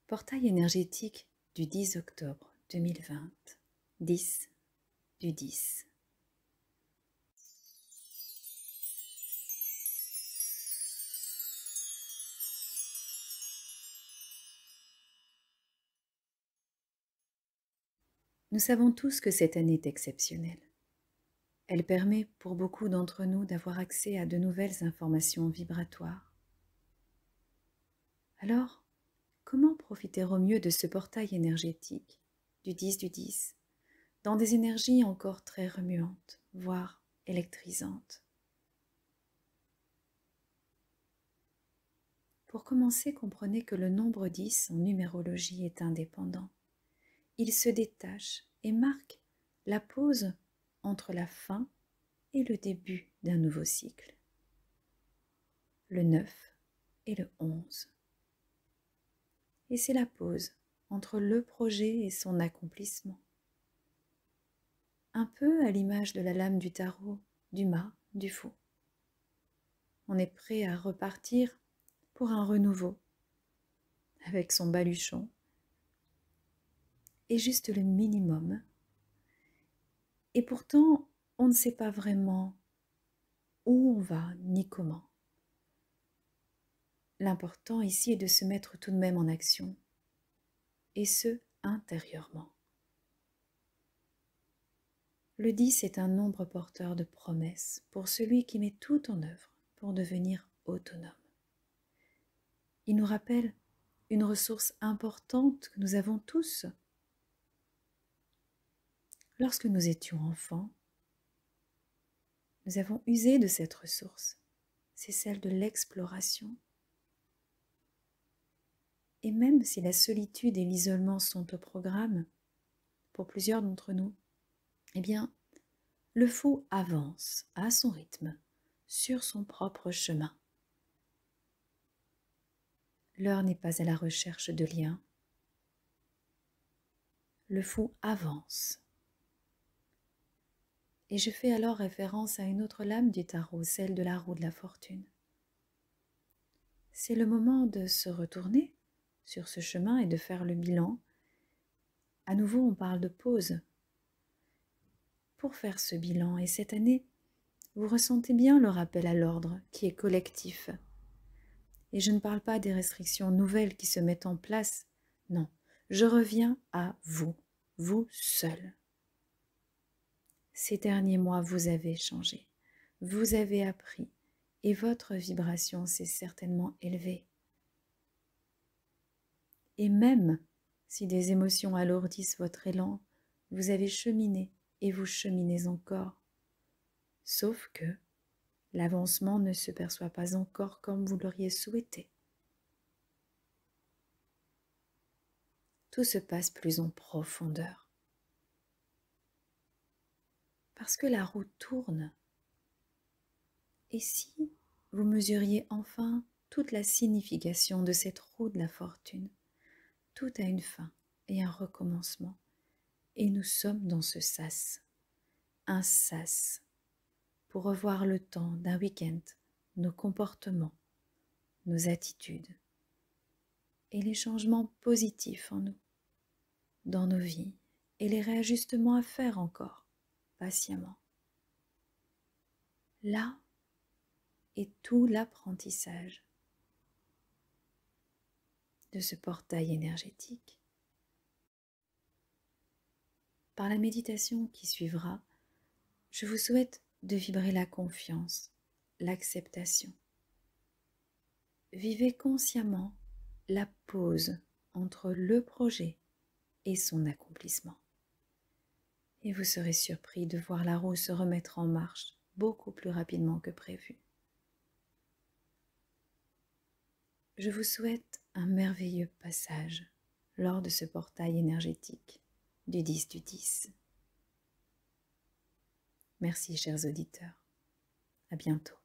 Portail énergétique du 10 octobre 2020, 10 du 10. Nous savons tous que cette année est exceptionnelle. Elle permet pour beaucoup d'entre nous d'avoir accès à de nouvelles informations vibratoires. Alors, comment profiter au mieux de ce portail énergétique du 10 du 10, dans des énergies encore très remuantes, voire électrisantes? Pour commencer, comprenez que le nombre 10 en numérologie est indépendant. Il se détache et marque la pause entre la fin et le début d'un nouveau cycle. Le 9 et le 11. Et c'est la pause entre le projet et son accomplissement. Un peu à l'image de la lame du tarot, du mât, du fou. On est prêt à repartir pour un renouveau, avec son baluchon, et juste le minimum. Et pourtant, on ne sait pas vraiment où on va ni comment. L'important ici est de se mettre tout de même en action, et ce, intérieurement. Le 10 est un nombre porteur de promesses pour celui qui met tout en œuvre pour devenir autonome. Il nous rappelle une ressource importante que nous avons tous. Lorsque nous étions enfants, nous avons usé de cette ressource. C'est celle de l'exploration. Et même si la solitude et l'isolement sont au programme, pour plusieurs d'entre nous, eh bien, le fou avance à son rythme, sur son propre chemin. L'heure n'est pas à la recherche de liens. Le fou avance. Et je fais alors référence à une autre lame du tarot, celle de la roue de la fortune. C'est le moment de se retourner sur ce chemin et de faire le bilan. À nouveau, on parle de pause. Pour faire ce bilan, et cette année, vous ressentez bien le rappel à l'ordre qui est collectif. Et je ne parle pas des restrictions nouvelles qui se mettent en place. Non, je reviens à vous, vous seul. Ces derniers mois, vous avez changé, vous avez appris et votre vibration s'est certainement élevée. Et même si des émotions alourdissent votre élan, vous avez cheminé et vous cheminez encore. Sauf que l'avancement ne se perçoit pas encore comme vous l'auriez souhaité. Tout se passe plus en profondeur. Parce que la roue tourne. Et si vous mesuriez enfin toute la signification de cette roue de la fortune? Tout a une fin et un recommencement. Et nous sommes dans ce sas. Un sas pour revoir le temps d'un week-end, nos comportements, nos attitudes et les changements positifs en nous, dans nos vies et les réajustements à faire encore, patiemment. Là est tout l'apprentissage de ce portail énergétique. Par la méditation qui suivra, je vous souhaite de vibrer la confiance, l'acceptation. Vivez consciemment la pause entre le projet et son accomplissement. Et vous serez surpris de voir la roue se remettre en marche beaucoup plus rapidement que prévu. Je vous souhaite un merveilleux passage lors de ce portail énergétique du 10 du 10. Merci chers auditeurs, à bientôt.